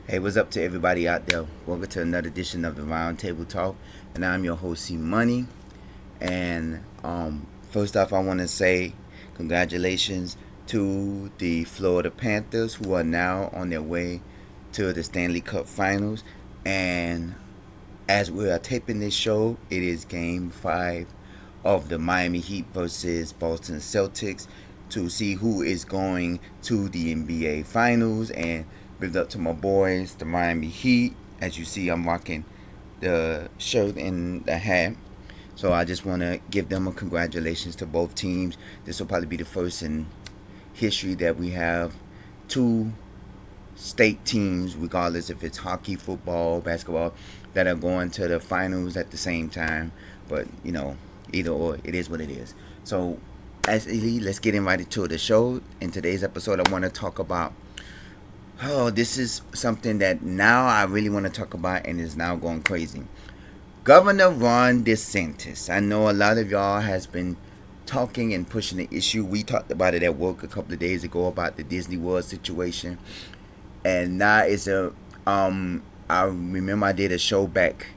Hey, what's up to everybody out there? Welcome to another edition of the Round Table Talk, and I'm your host, C Money. And first off, I want to say congratulations to the Florida Panthers, who are now on their way to the Stanley Cup Finals. And as we are taping this show, it is Game 5 of the Miami Heat versus Boston Celtics to see who is going to the NBA Finals. And big up to my boys, the Miami Heat. As you see, I'm rocking the shirt and the hat. So I just want to give them a congratulations to both teams. This will probably be the first in history that we have two state teams, regardless if it's hockey, football, basketball, that are going to the finals at the same time. But either or, it is what it is. So, let's get invited to the show. In today's episode, I want to talk about. This is something that now I really want to talk about, and is now going crazy. Governor Ron DeSantis. I know a lot of y'all has been talking and pushing the issue. We talked about it at work a couple of days ago about the Disney World situation, and now it's a. I remember I did a show back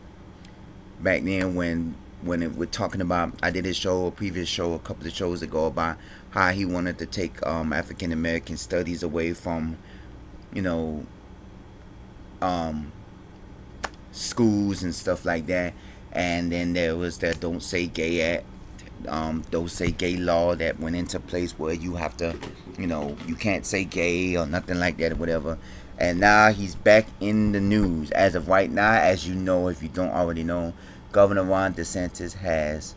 then when we're talking about. I did a previous show, a couple of shows ago about how he wanted to take African American studies away from, you know, schools and stuff like that. And then there was that Don't Say Gay Act, Don't Say Gay law that went into place where you have to, you can't say gay or nothing like that or whatever. And now he's back in the news. As of right now, as you know, if you don't already know, Governor Ron DeSantis has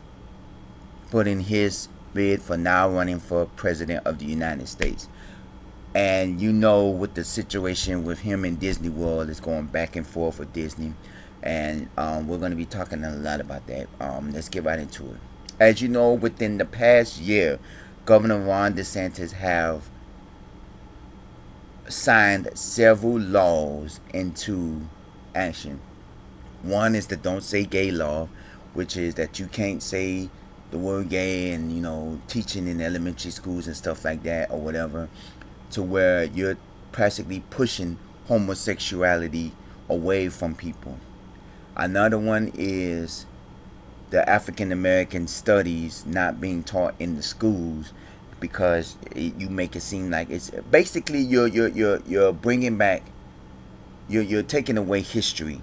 put in his bid for now running for President of the United States. And with the situation with him and Disney World is going back and forth with Disney. And we're going to be talking a lot about that. Let's get right into it. As you know, within the past year, Governor Ron DeSantis have signed several laws into action. One is the Don't Say Gay law, which is that you can't say the word gay and, teaching in elementary schools and stuff like that or whatever, to where you're practically pushing homosexuality away from people. Another one is the African American studies not being taught in the schools because you make it seem like it's basically you're bringing back, you're taking away history.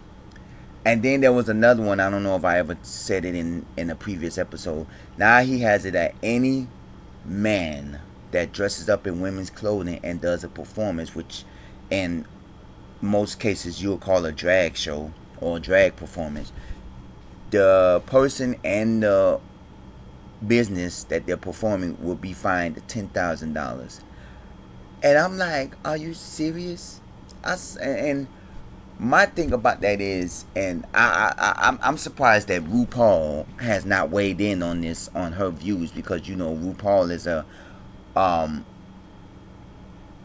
And then there was another one. I don't know if I ever said it in a previous episode. Now he has it that any man that dresses up in women's clothing and does a performance, which in most cases you'll call a drag show or a drag performance, the person and the business that they're performing will be fined $10,000. And I'm like, are you serious? And my thing about that is, and I'm surprised that RuPaul has not weighed in on this, on her views, because RuPaul is a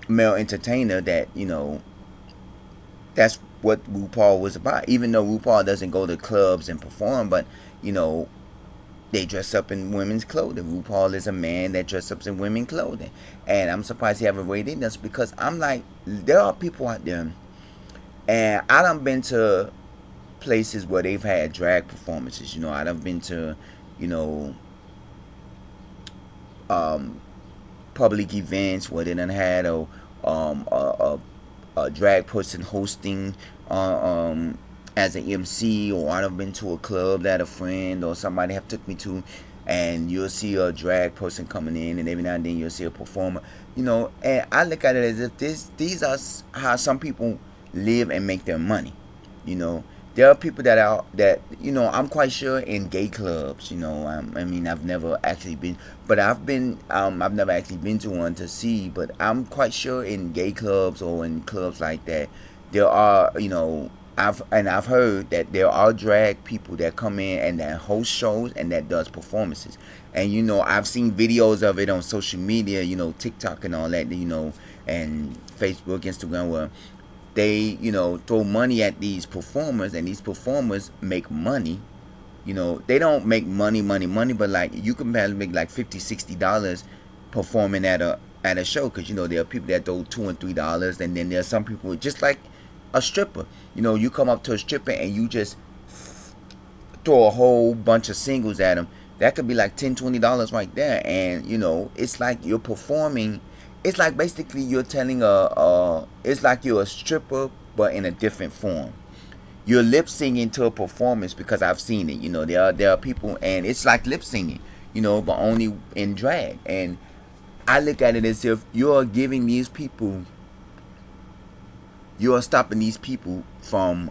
male entertainer that that's what RuPaul was about. Even though RuPaul doesn't go to clubs and perform, but they dress up in women's clothing. RuPaul is a man that dresses up in women's clothing, and I'm surprised he haven't weighed in this, because I'm like, there are people out there, and I done been to places where they've had drag performances. I done been to public events where they done had a drag person hosting as an MC, or I've been to a club that a friend or somebody have took me to, and you'll see a drag person coming in, and every now and then you'll see a performer, and I look at it as if these are how some people live and make their money. There are people I'm quite sure in gay clubs. I've never actually been, but I've never actually been to one to see, but I'm quite sure in gay clubs or in clubs like that, there are, I've heard that there are drag people that come in and that host shows and that does performances. And I've seen videos of it on social media, TikTok and all that, and Facebook, Instagram, where they throw money at these performers, and these performers make money. They don't make money, but like you can probably make like $50-$60 performing at a show, because there are people that throw $2 and $3, and then there are some people just like a stripper. You come up to a stripper and you just throw a whole bunch of singles at them. That could be like $10, $20 right there, and it's like you're performing. It's like basically you're telling it's like you're a stripper, but in a different form. You're lip singing to a performance, because I've seen it. There are people, and it's like lip singing, but only in drag. And I look at it as if you're giving these people, you're stopping these people from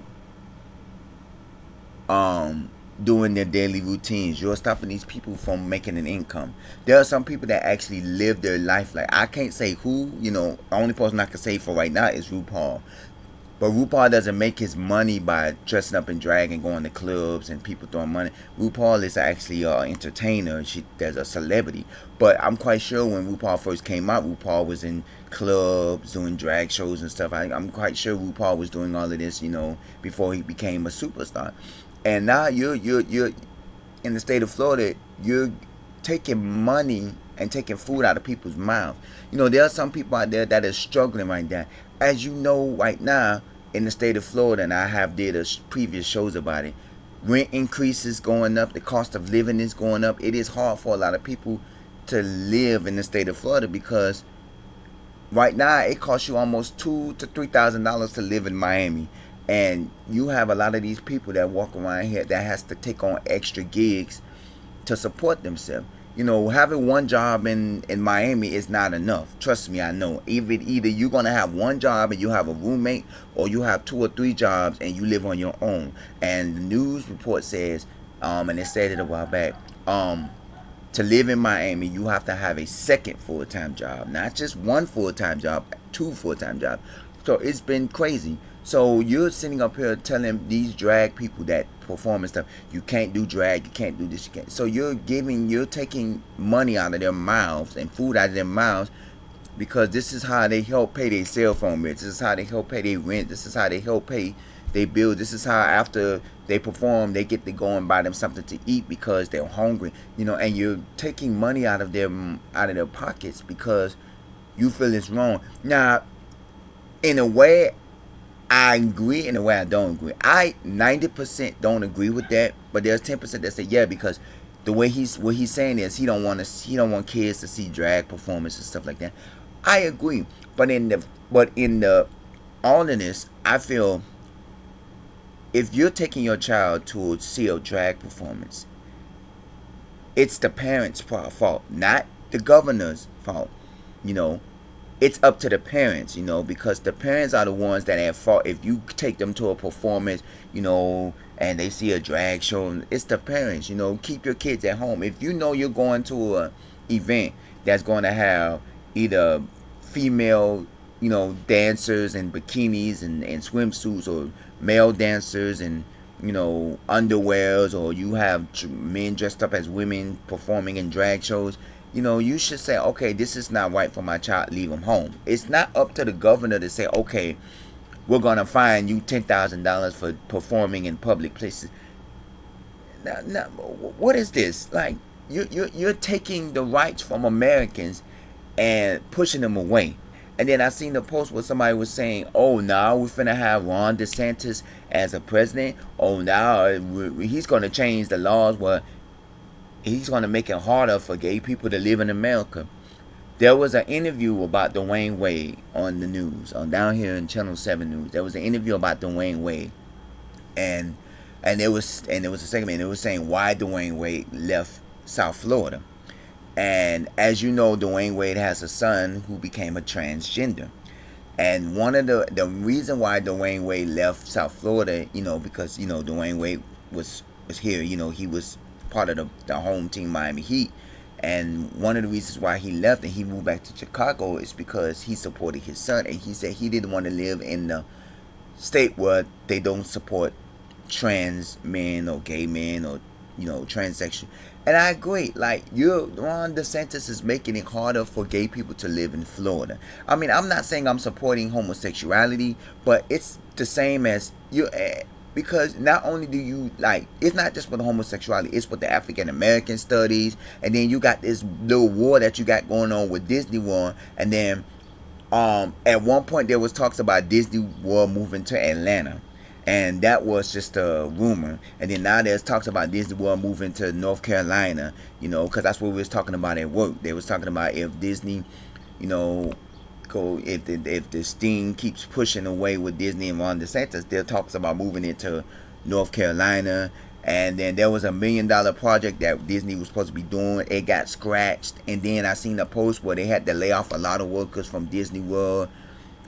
doing their daily routines. You're stopping these people from making an income. There are some people that actually live their life like, I can't say who. The only person I can say for right now is RuPaul. But RuPaul doesn't make his money by dressing up in drag and going to clubs and people throwing money. RuPaul is actually an entertainer. There's a celebrity. But I'm quite sure when RuPaul first came out, RuPaul was in clubs doing drag shows and stuff. I'm quite sure RuPaul was doing all of this, before he became a superstar. And now you're in the state of Florida. You're taking money and taking food out of people's mouths. There are some people out there that are struggling right now. As you know, right now in the state of Florida, and I have did previous shows about it, rent increases going up, the cost of living is going up. It is hard for a lot of people to live in the state of Florida, because right now it costs you almost $2,000 to $3,000 to live in Miami. And you have a lot of these people that walk around here that has to take on extra gigs to support themselves. Having one job in Miami is not enough. Trust me, I know. Either you're going to have one job and you have a roommate, or you have 2 or 3 jobs and you live on your own. And the news report says, and they said it a while back, to live in Miami, you have to have a second full-time job. Not just one full-time job, 2 full-time jobs. So it's been crazy. So you're sitting up here telling these drag people that perform and stuff, you can't do drag, you can't do this, you can't. So you're taking money out of their mouths and food out of their mouths, because this is how they help pay their cell phone bills. This is how they help pay their rent. This is how they help pay their bills. This is how after they perform, they get to go and buy them something to eat because they're hungry. And you're taking money out of their pockets because you feel it's wrong. Now, in a way, I agree. In a way, I don't agree. I 90% don't agree with that, but there's 10% that say yeah, because the way what he's saying is he don't want kids to see drag performance and stuff like that. I agree, but in all of this, I feel if you're taking your child to see a drag performance, it's the parents' fault, not the governor's fault. It's up to the parents, because the parents are the ones that have fault. If you take them to a performance, and they see a drag show, it's the parents. Keep your kids at home. If you're going to a event that's going to have either female, dancers in bikinis and swimsuits, or male dancers and underwears, or you have men dressed up as women performing in drag shows, you should say, okay, this is not right for my child, leave him home. It's not up to the governor to say, okay, we're going to fine you $10,000 for performing in public places. Now, what is this? Like, you're taking the rights from Americans and pushing them away. And then I seen the post where somebody was saying, oh, now we're finna have Ron DeSantis as a president. Oh, now he's going to change the laws where he's going to make it harder for gay people to live in America. There was an interview about Dwayne Wade on the news, down here in Channel 7 News. There was an interview about Dwayne Wade. And there was a segment, it was saying why Dwayne Wade left South Florida. And as you know, Dwayne Wade has a son who became a transgender. And one of the reason why Dwayne Wade left South Florida, because, Dwayne Wade was here, he was part of the home team Miami Heat, and one of the reasons why he left and he moved back to Chicago is because he supported his son, and he said he didn't want to live in the state where they don't support trans men or gay men or transsexual. And I agree, like Ron DeSantis is making it harder for gay people to live in Florida. I mean, I'm not saying I'm supporting homosexuality, but it's the same as because not only do you, it's not just with the homosexuality, it's with the African American studies, and then you got this little war that you got going on with Disney World, and then At one point there was talks about Disney World moving to Atlanta, and that was just a rumor. And then now there's talks about Disney World moving to North Carolina, because that's what we was talking about at work. They was talking about if Disney, you know go if the Sting keeps pushing away with Disney and Ron DeSantis, there talks about moving it to North Carolina. And then there was $1 million project that Disney was supposed to be doing. It got scratched. And then I seen a post where they had to lay off a lot of workers from Disney World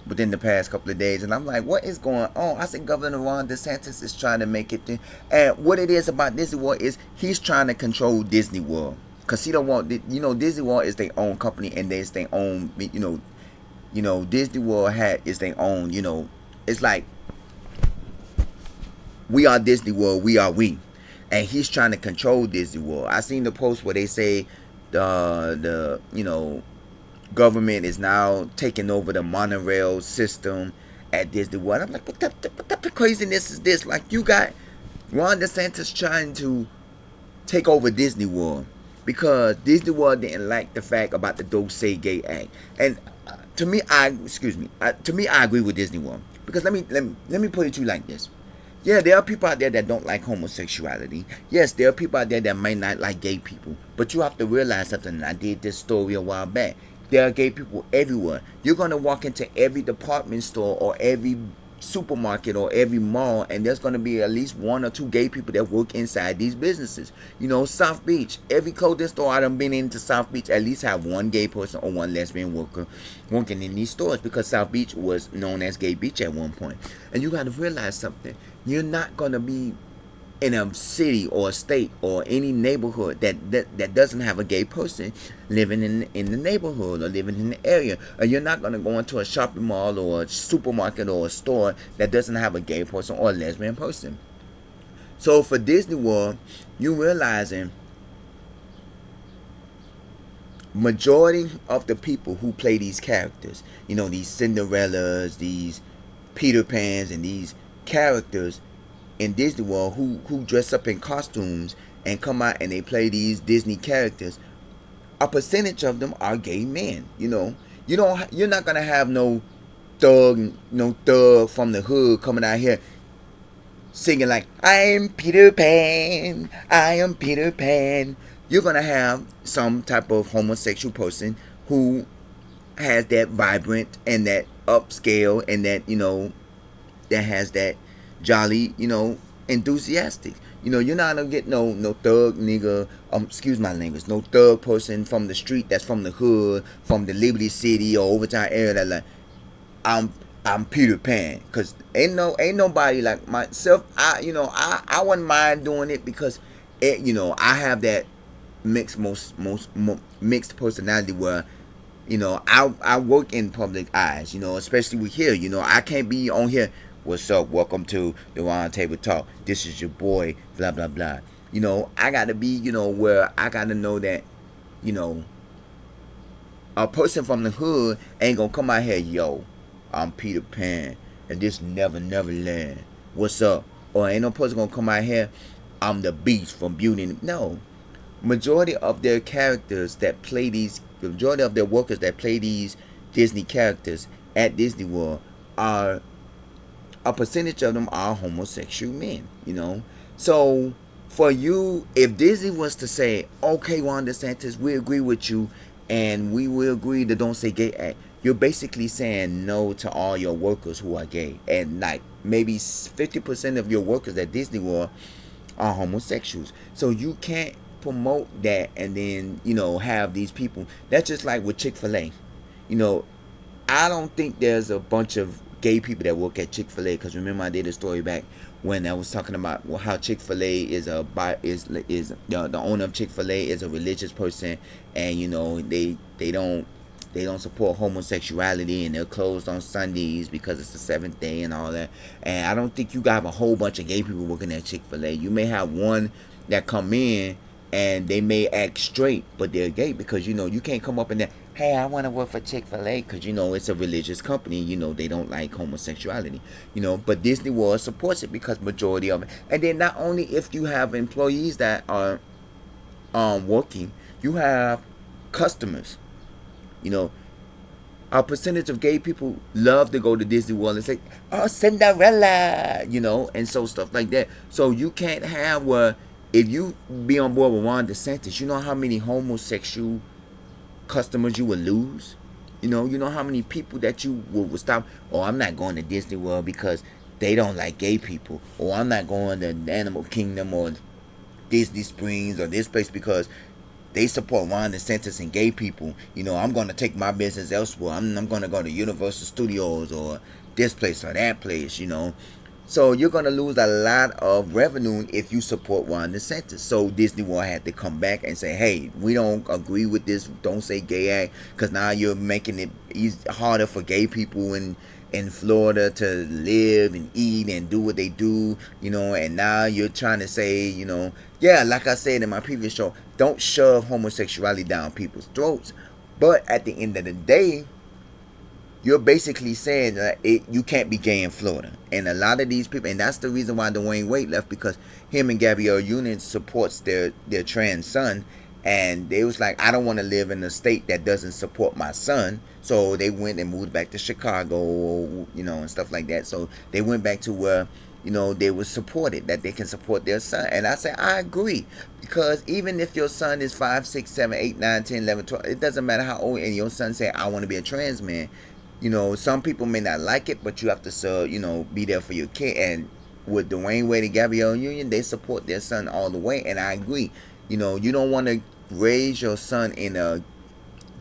within the past couple of days. And I'm like, what is going on? I said Governor Ron DeSantis is trying to make it. And what it is about Disney World is he's trying to control Disney World. Because he don't want, Disney World is their own company and there's their own, Disney World is their own, it's like, we are Disney World, we are we. And he's trying to control Disney World. I seen the post where they say the government is now taking over the monorail system at Disney World. I'm like, what the craziness is this? Like, you got Ron DeSantis trying to take over Disney World because Disney World didn't like the fact about the Don't Say Gay Act. And to me, I agree with Disney World because let me put it to you like this. Yeah, there are people out there that don't like homosexuality. Yes, there are people out there that might not like gay people. But you have to realize something. And I did this story a while back. There are gay people everywhere. You're going to walk into every department store or every supermarket or every mall, and there's going to be at least one or two gay people that work inside these businesses. South Beach, every clothing store I done been into South Beach at least have one gay person or one lesbian worker working in these stores because South Beach was known as Gay Beach at one point. And you got to realize something. You're not going to be in a city or a state or any neighborhood that doesn't have a gay person living in the neighborhood or living in the area. Or you're not going to go into a shopping mall or a supermarket or a store that doesn't have a gay person or a lesbian person. So for Disney World, you realizing majority of the people who play these characters, these Cinderellas, these Peter Pans, and these characters in Disney World who dress up in costumes and come out and they play these Disney characters, a percentage of them are gay men. You're not gonna have no thug from the hood coming out here singing like I am Peter Pan, I am Peter Pan. You're gonna have some type of homosexual person who has that vibrant and that upscale and that that has that jolly, enthusiastic. You're not gonna get no thug nigga, excuse my language, no thug person from the street that's from the hood, from the Liberty City or Overtown area that like, I'm Peter Pan, cause ain't nobody like myself. I wouldn't mind doing it because I have that mixed personality where I work in public eyes, especially with here. I can't be on here. What's up? Welcome to the Round Table Talk. This is your boy, blah, blah, blah. I got to be, where I got to know that, a person from the hood ain't going to come out here, yo, I'm Peter Pan, and this never land. What's up? Or ain't no person going to come out here, I'm the Beast from Beauty. No. Majority of their characters that play these, the majority of their workers that play these Disney characters at Disney World are, a percentage of them are homosexual men, So for you, if Disney was to say, okay, Ron DeSantis, we agree with you and we will agree to Don't Say Gay Act, you're basically saying no to all your workers who are gay. And like maybe 50% of your workers at Disney World are homosexuals. So you can't promote that and then, have these people. That's just like with Chick-fil-A. I don't think there's a bunch of gay people that work at Chick-fil-A, because remember I did a story back when I was talking about how Chick-fil-A is the owner of Chick-fil-A is a religious person, and they don't support homosexuality, and they're closed on Sundays because it's the seventh day and all that. And I don't think you got a whole bunch of gay people working at Chick-fil-A. You may have one that come in and they may act straight, but they're gay, because you can't come up in there, hey, I want to work for Chick-fil-A, because it's a religious company. They don't like homosexuality. But Disney World supports it because majority of it. And then not only if you have employees that are working, you have customers. a percentage of gay people love to go to Disney World and say, "Oh, Cinderella," and so stuff like that. So you can't have if you be on board with Ron DeSantis, you know how many homosexual customers you would lose. You know how many people that you would stop. Oh, I'm not going to Disney World because they don't like gay people, or I'm not going to Animal Kingdom or Disney Springs or this place because they support Ron DeSantis and gay people. I'm going to take my business elsewhere. I'm going to go to Universal Studios or this place or that place. So you're going to lose a lot of revenue if you support Ron DeSantis. So Disney will have to come back and say, hey, we don't agree with this. Don't say gay act, because now you're making it harder for gay people in Florida to live and eat and do what they do, and now you're trying to say, yeah, like I said in my previous show, don't shove homosexuality down people's throats. But at the end of the day, you're basically saying that you can't be gay in Florida. And a lot of these people, and that's the reason why Dwayne Wade left, because him and Gabrielle Union supports their trans son. And they was like, I don't want to live in a state that doesn't support my son. So they went and moved back to Chicago, and stuff like that. So they went back to where, they were supported, that they can support their son. And I say, I agree. Because even if your son is 5, 6, 7, 8, 9, 10, 11, 12, it doesn't matter how old, and your son say, I want to be a trans man. Some people may not like it, but you have to, be there for your kid. And with Dwayne Wade and Gabrielle Union, they support their son all the way. And I agree. You don't want to raise your son in a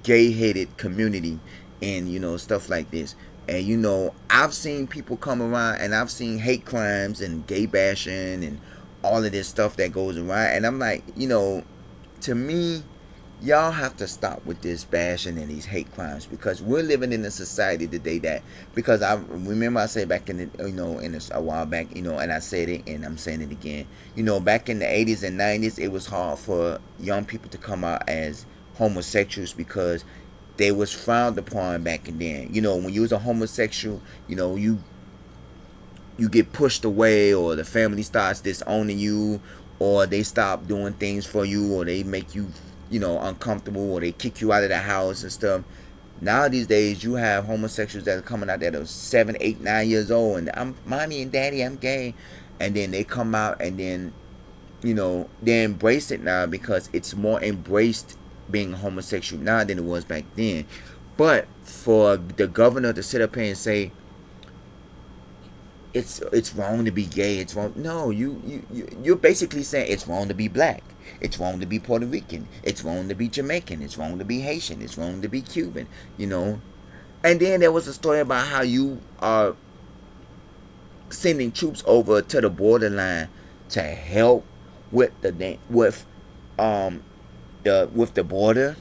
gay-hated community and, stuff like this. And, I've seen people come around and I've seen hate crimes and gay bashing and all of this stuff that goes around. And I'm like, to me, y'all have to stop with this bashing and these hate crimes, because we're living in a society today that, because I remember I said back in the, a while back, and I said it and I'm saying it again, back in the 80s and 90s, it was hard for young people to come out as homosexuals because they was frowned upon back in then. When you was a homosexual, you get pushed away, or the family starts disowning you, or they stop doing things for you, or they make you uncomfortable, or they kick you out of the house and stuff. Now these days, you have homosexuals that are coming out that are 7, 8, 9 years old, and I'm mommy and daddy, I'm gay, and then they come out and then, they embrace it now, because it's more embraced being homosexual now than it was back then. But for the governor to sit up here and say it's wrong to be gay, it's wrong. No, you're basically saying it's wrong to be black. It's wrong to be Puerto Rican. It's wrong to be Jamaican. It's wrong to be Haitian. It's wrong to be Cuban. And then there was a story about how you are sending troops over to the borderline to help with the border.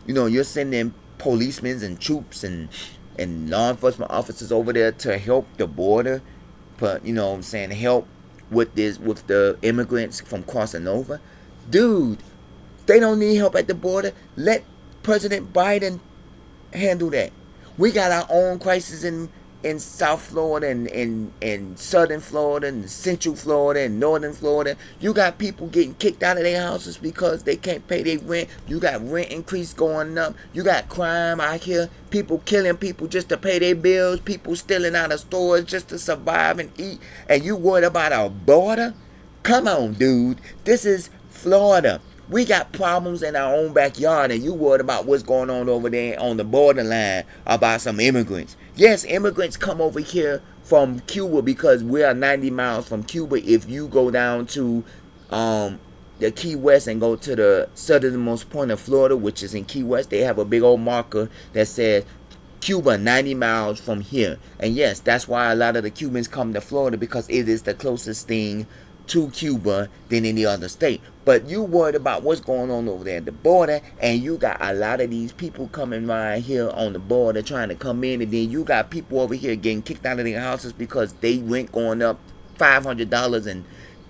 You're sending policemen and troops and law enforcement officers over there to help the border, but help with the immigrants from crossing over. Dude, they don't need help at the border. Let President Biden handle that. We got our own crisis in South Florida and Southern Florida and Central Florida and Northern Florida. You got people getting kicked out of their houses because they can't pay their rent. You got rent increase going up. You got crime out here. People killing people just to pay their bills. People stealing out of stores just to survive and eat. And you worried about our border? Come on, dude. This is Florida. We got problems in our own backyard, and you worried about what's going on over there on the borderline about some immigrants. Yes, immigrants come over here from Cuba because we are 90 miles from Cuba. If you go down to the Key West and go to the southernmost point of Florida, which is in Key West, they have a big old marker that says Cuba 90 miles from here. And yes, that's why a lot of the Cubans come to Florida, because it is the closest thing to Cuba than any other state. But you worried about what's going on over there at the border, and you got a lot of these people coming right here on the border trying to come in, and then you got people over here getting kicked out of their houses because they rent going up $500 and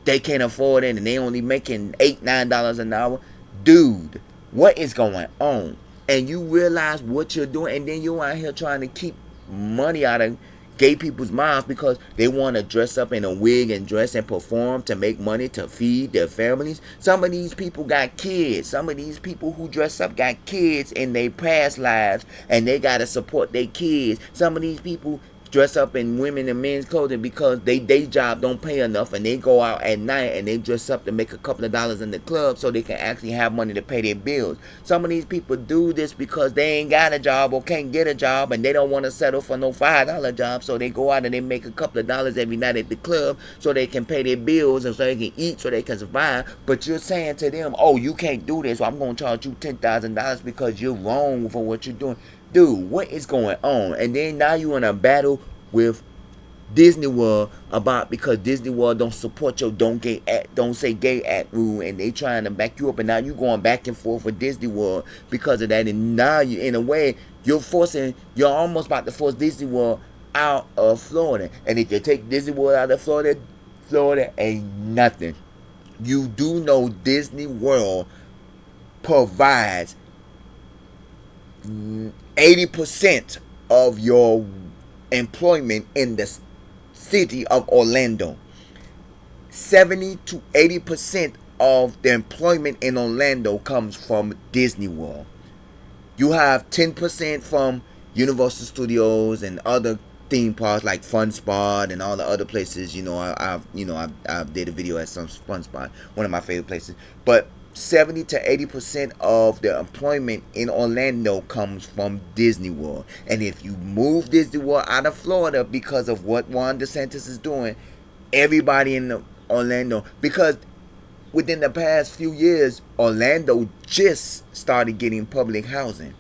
they can't afford it, and they only making $8, $9 an hour. Dude, what is going on? And you realize what you're doing, and then you're out here trying to keep money out of gay people's minds because they want to dress up in a wig and dress and perform to make money to feed their families. Some of these people got kids. Some of these people who dress up got kids in their past lives and they got to support their kids. Some of these people dress up in women and men's clothing because they day job don't pay enough and they go out at night and they dress up to make a couple of dollars in the club so they can actually have money to pay their bills. Some of these people do this because they ain't got a job or can't get a job and they don't want to settle for no $5 job, so they go out and they make a couple of dollars every night at the club so they can pay their bills and so they can eat, so they can survive. But you're saying to them, oh, you can't do this, so I'm going to charge you $10,000 because you're wrong for what you're doing. Dude, what is going on? And then now you in a battle with Disney World about because Disney World don't support your don't say gay act rule, and they trying to back you up, and now you going back and forth with Disney World because of that. And now you, in a way, you're almost about to force Disney World out of Florida. And if you take Disney World out of Florida ain't nothing. You do know Disney World provides 80% of your employment in the city of Orlando. 70 to 80% of the employment in Orlando comes from Disney World. You have 10% from Universal Studios and other theme parks like Fun Spot and all the other places. I've did a video at some Fun Spot, one of my favorite places. But 70 to 80% of the employment in Orlando comes from Disney World. And if you move Disney World out of Florida because of what Ron DeSantis is doing, everybody in Orlando, because within the past few years, Orlando just started getting public housing.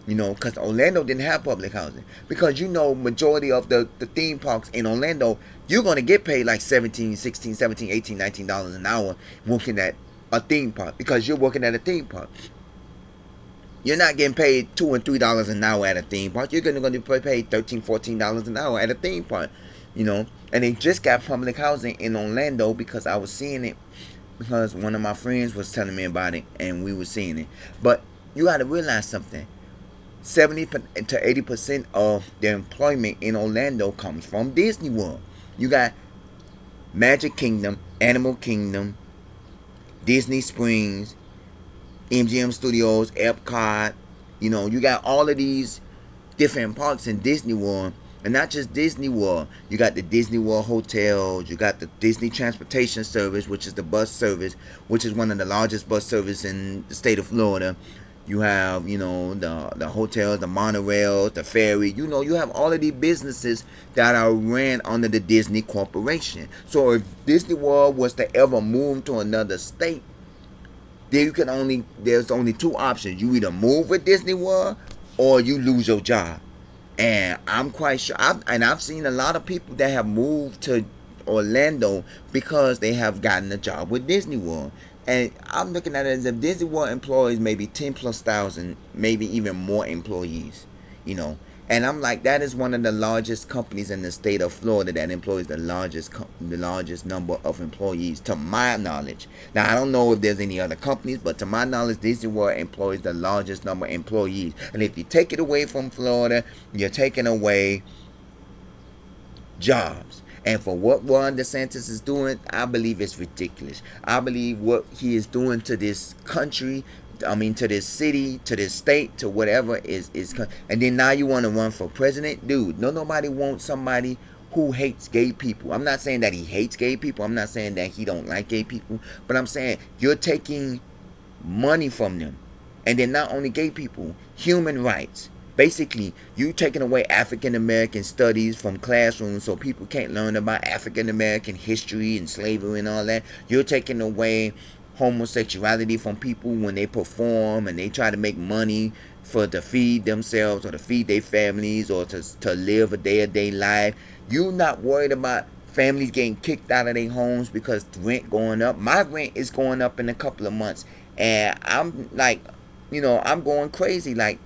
Because Orlando didn't have public housing. Because majority of the theme parks in Orlando, you're going to get paid like $17, $16, $17, $18, $19 an hour working at a theme park, because you're working at a theme park. You're not getting paid $2 and $3 an hour at a theme park. You're going to be paid $13, $14 an hour at a theme park. And they just got public housing in Orlando because I was seeing it, because one of my friends was telling me about it and we were seeing it. But you got to realize something. 70 to 80% of the employment in Orlando comes from Disney World. You got Magic Kingdom, Animal Kingdom, Disney Springs, MGM Studios, Epcot. You got all of these different parks in Disney World. And not just Disney World. You got the Disney World hotels. You got the Disney Transportation Service, which is the bus service, which is one of the largest bus services in the state of Florida. You have, the hotels, the monorails, the ferry. You have all of these businesses that are ran under the Disney Corporation. So if Disney World was to ever move to another state, then there's only two options. You either move with Disney World or you lose your job. And I'm quite sure, I've seen a lot of people that have moved to Orlando because they have gotten a job with Disney World. And I'm looking at it as if Disney World employs maybe 10,000+, maybe even more employees, And I'm like, that is one of the largest companies in the state of Florida that employs the largest number of employees, to my knowledge. Now, I don't know if there's any other companies, but to my knowledge, Disney World employs the largest number of employees. And if you take it away from Florida, you're taking away jobs. And for what Ron DeSantis is doing, I believe it's ridiculous. I believe what he is doing to this country, to this city, to this state, to whatever is. And then now you want to run for president? Dude, nobody wants somebody who hates gay people. I'm not saying that he hates gay people. I'm not saying that he don't like gay people. But I'm saying you're taking money from them. And then not only gay people, human rights. Basically, you taking away African American studies from classrooms so people can't learn about African American history and slavery and all that. You're taking away homosexuality from people when they perform and they try to make money to feed themselves or to feed their families or to live a day-to-day life. You're not worried about families getting kicked out of their homes because rent going up. My rent is going up in a couple of months. And I'm like, I'm going crazy. Like,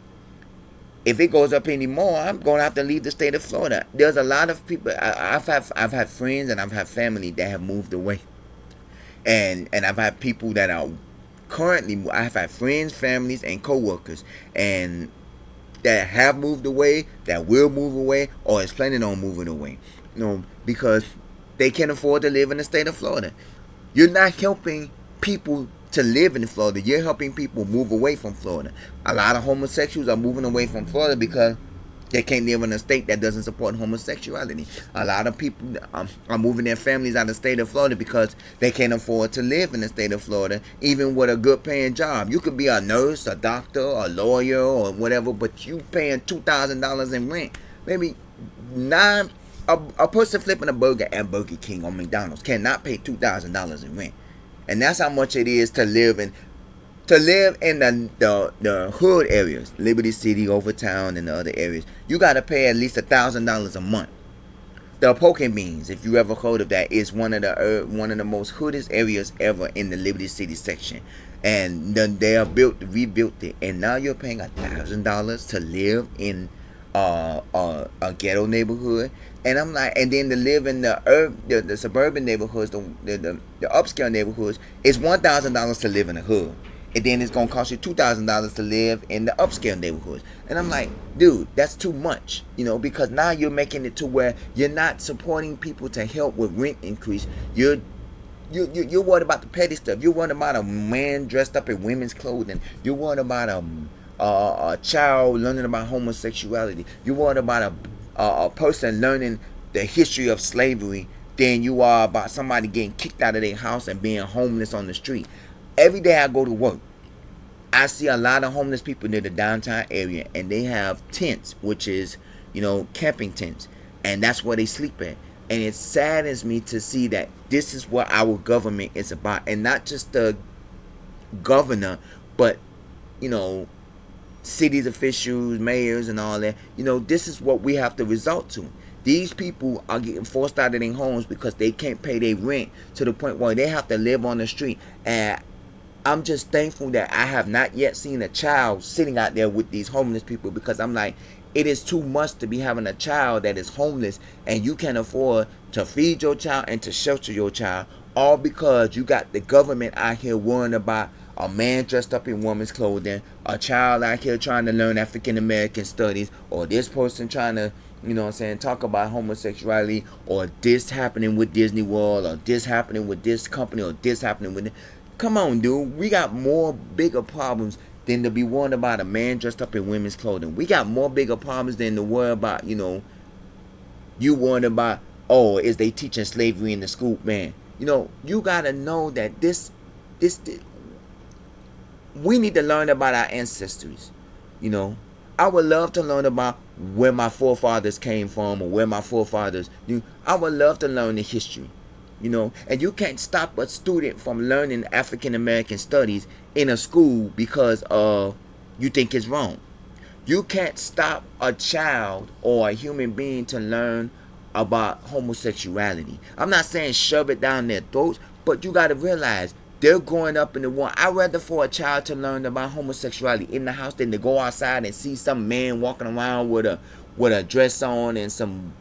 if it goes up anymore, I'm going to have to leave the state of Florida. There's a lot of people. I've had friends and I've had family that have moved away. And I've had people that are currently, I've had friends, families, and co-workers. And that have moved away, that will move away, or is planning on moving away. Because they can't afford to live in the state of Florida. You're not helping people to live in Florida. You're helping people move away from Florida. A lot of homosexuals are moving away from Florida because they can't live in a state that doesn't support homosexuality. A lot of people are moving their families out of the state of Florida because they can't afford to live in the state of Florida, even with a good paying job. You could be a nurse, a doctor, a lawyer, or whatever, but you paying $2,000 in rent. Maybe a person flipping a burger at Burger King or McDonald's cannot pay $2,000 in rent. And that's how much it is to live in the hood areas, Liberty City, Overtown, and the other areas. You got to pay at least $1,000 a month. The Poke Beans, if you ever heard of that, is one of the most hoodest areas ever in the Liberty City section. And they have rebuilt it, and now you're paying $1,000 to live in a ghetto neighborhood. And I'm like, and then to live in the suburban neighborhoods, the upscale neighborhoods, it's $1,000 to live in the hood. And then it's going to cost you $2,000 to live in the upscale neighborhoods. And I'm like, dude, that's too much, because now you're making it to where you're not supporting people to help with rent increase. You're worried about the petty stuff. You're worried about a man dressed up in women's clothing. You're worried about a child learning about homosexuality. You're worried about a person learning the history of slavery than you are about somebody getting kicked out of their house and being homeless on the street. Every day I go to work, I see a lot of homeless people near the downtown area, and they have tents, which is, camping tents, and that's where they sleep at. And it saddens me to see that this is what our government is about, and not just the governor, but, cities officials, mayors, and all that. This is what we have to resort to. These people are getting forced out of their homes because they can't pay their rent to the point where they have to live on the street. And I'm just thankful that I have not yet seen a child sitting out there with these homeless people, because I'm like, it is too much to be having a child that is homeless and you can't afford to feed your child and to shelter your child, all because you got the government out here worrying about a man dressed up in woman's clothing, a child out here trying to learn African American studies, or this person trying to, talk about homosexuality, or this happening with Disney World, or this happening with this company, or this happening with... Come on, dude. We got more bigger problems than to be worried about a man dressed up in women's clothing. We got more bigger problems than to worry about, you worried about, is they teaching slavery in the school? Man, you got to know that this, we need to learn about our ancestors. I would love to learn about where my forefathers came from, or where my forefathers... I would love to learn the history. And you can't stop a student from learning African American studies in a school because you think it's wrong. You can't stop a child or a human being to learn about homosexuality. I'm not saying shove it down their throats, but you got to realize they're growing up in the world. I'd rather for a child to learn about homosexuality in the house than to go outside and see some man walking around with a dress on and some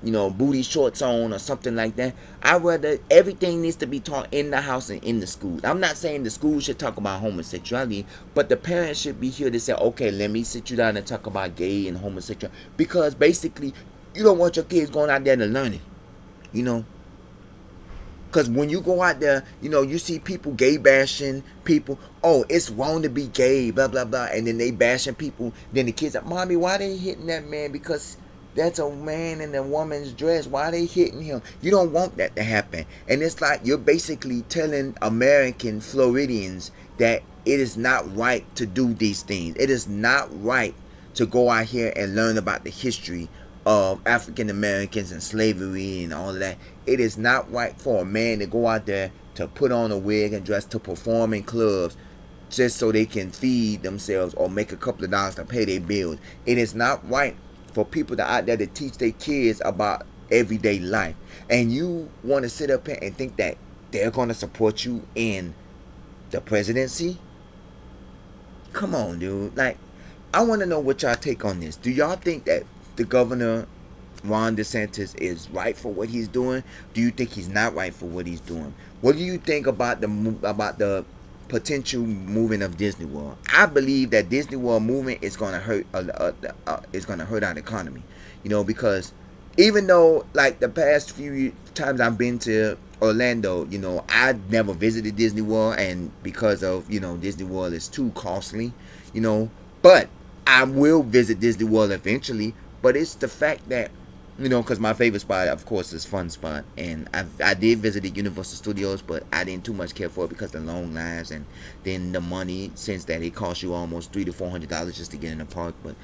booty shorts on or something like that. I'd rather everything needs to be taught in the house and in the schools. I'm not saying the schools should talk about homosexuality, but the parents should be here to say, okay, let me sit you down and talk about gay and homosexual, because basically you don't want your kids going out there to learn it, because when you go out there, you see people gay bashing people. Oh, it's wrong to be gay, blah blah blah, and then they bashing people. Then the kids are, mommy, why they hitting that man? Because that's a man in a woman's dress. Why are they hitting him? You don't want that to happen. And it's like you're basically telling American Floridians that it is not right to do these things. It is not right to go out here and learn about the history of African Americans and slavery and all of that. It is not right for a man to go out there to put on a wig and dress to perform in clubs just so they can feed themselves or make a couple of dollars to pay their bills. It is not right for people to out there to teach their kids about everyday life. And you want to sit up here and think that they're going to support you in the presidency? Come on, dude. Like, I want to know what y'all take on this. Do y'all think that the governor, Ron DeSantis, is right for what he's doing? Do you think he's not right for what he's doing? What do you think about the potential moving of Disney World. I believe that Disney World movement is going to hurt. Is going to hurt our economy. Because even though like the past few times I've been to Orlando, I never visited Disney World, and because of Disney World is too costly, but I will visit Disney World eventually. But it's the fact that because my favorite spot, of course, is Fun Spot, and I did visit Universal Studios, but I didn't too much care for it because of the long lines and then the money, since that it costs you almost $300 to $400 just to get in the park. But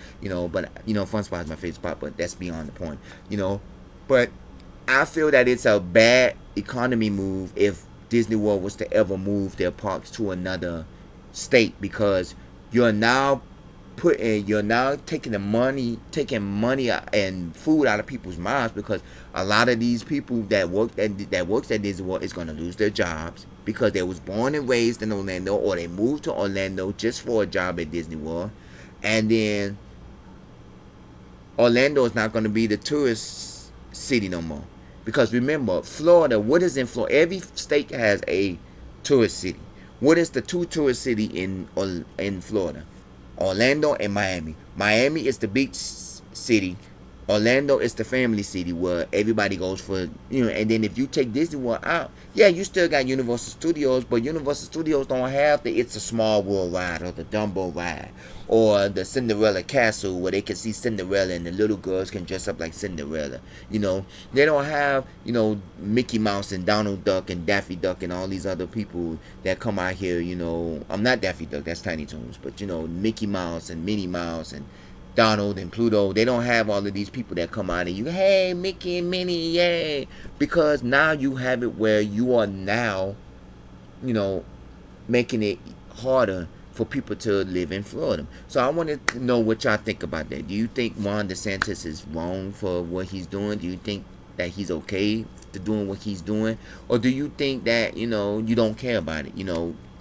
Fun Spot is my favorite spot, but that's beyond the point. But I feel that it's a bad economy move if Disney World was to ever move their parks to another state, because you're now taking money and food out of people's mouths, because a lot of these people that works at Disney World is going to lose their jobs because they was born and raised in Orlando, or they moved to Orlando just for a job at Disney World, and then Orlando is not going to be the tourist city no more. Because remember, Florida, what is in Florida? Every state has a tourist city. What is the two tourist city in Florida? Orlando and Miami. Miami is the beach city. Orlando is the family city where everybody goes for, and then if you take Disney World out, yeah, you still got Universal Studios, but Universal Studios don't have the It's a Small World ride, or the Dumbo ride, or the Cinderella Castle where they can see Cinderella and the little girls can dress up like Cinderella. They don't have, Mickey Mouse and Donald Duck and Daffy Duck and all these other people that come out here, I'm not Daffy Duck, that's Tiny Toons, but Mickey Mouse and Minnie Mouse and Donald and Pluto. They don't have all of these people that come out and you, hey, Mickey and Minnie, yay. Because now you have it where you are now, making it harder for people to live in Florida. So I wanted to know what y'all think about that. Do you think Ron DeSantis is wrong for what he's doing? Do you think that he's okay to doing what he's doing? Or do you think that, you don't care about it?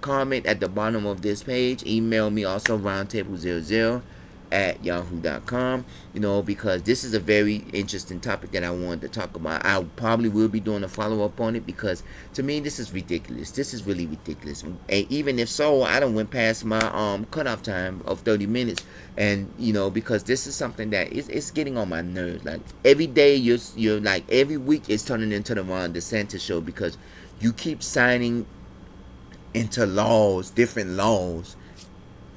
Comment at the bottom of this page. Email me also, roundtable00@yahoo.com, because this is a very interesting topic that I wanted to talk about. I probably will be doing a follow-up on it, because to me this is ridiculous. This is really ridiculous. And even if so, I done went past my cutoff time of 30 minutes, and because this is something that it's getting on my nerves. Like every day you're like, every week it's turning into the Ron DeSantis show, because you keep signing into laws, different laws,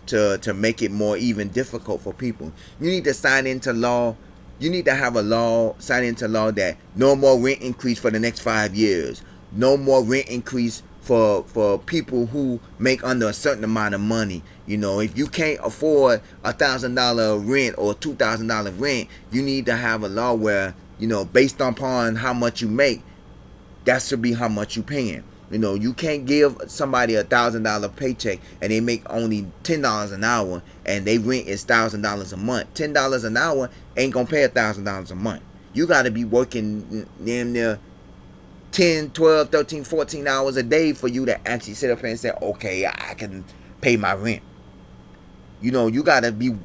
to make it more even difficult for people. You need to sign into law. You need to have a law, sign into law that no more rent increase for the next 5 years. No more rent increase for people who make under a certain amount of money. If you can't afford $1,000 rent or $2,000 rent, you need to have a law where, based upon how much you make, that should be how much you paying. You can't give somebody $1,000 paycheck and they make only $10 an hour and they rent is $1,000 a month. $10 an hour ain't gonna pay $1,000 a month. You gotta be working damn near 10, 12, 13, 14 hours a day for you to actually sit up and say, okay, I can pay my rent. You gotta be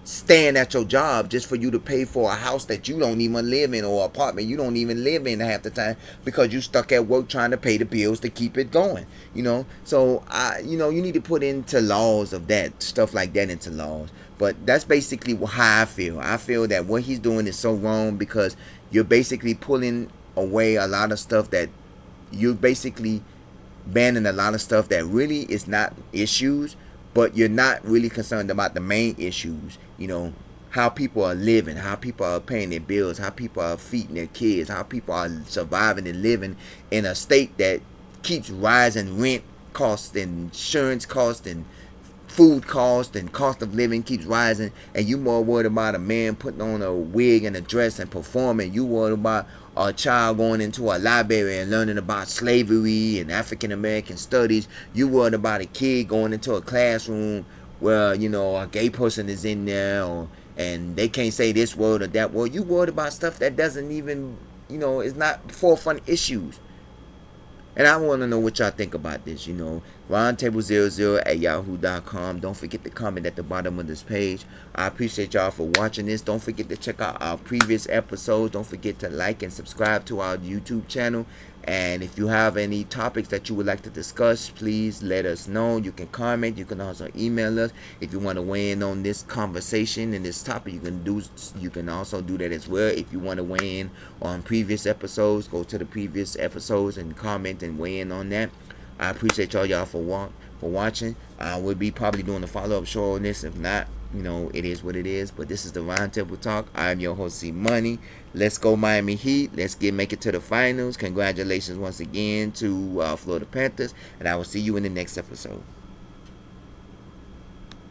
staying at your job just for you to pay for a house that you don't even live in, or an apartment you don't even live in half the time, because you stuck at work trying to pay the bills to keep it going. So you need to put into laws of that stuff like that into laws. But that's basically how I feel. I feel that what he's doing is so wrong, because you're basically pulling away a lot of stuff, that you're basically banning a lot of stuff that really is not issues, but you're not really concerned about the main issues. How people are living, how people are paying their bills, how people are feeding their kids, how people are surviving and living in a state that keeps rising. Rent costs and insurance costs and food costs and cost of living keeps rising, and you more worried about a man putting on a wig and a dress and performing. You worried about a child going into a library and learning about slavery and African American studies. You worried about a kid going into a classroom where a gay person is in there, and they can't say this word or that word. You worried about stuff that doesn't even is not forefront issues. And I want to know what y'all think about this. Roundtable00@yahoo.com. Don't forget to comment at the bottom of this page. I appreciate y'all for watching this. Don't forget to check out our previous episodes. Don't forget to like and subscribe to our YouTube channel. And if you have any topics that you would like to discuss, please let us know. You can comment. You can also email us if you want to weigh in on this conversation and this topic. You can also do that as well. If you want to weigh in on previous episodes, go to the previous episodes and comment and weigh in on that. I appreciate y'all for watching. We'll be probably doing a follow-up show on this. If not, it is what it is. But this is the Roundtable Talk. I'm your host, C Money. Let's go Miami Heat. Let's make it to the finals. Congratulations once again to Florida Panthers. And I will see you in the next episode.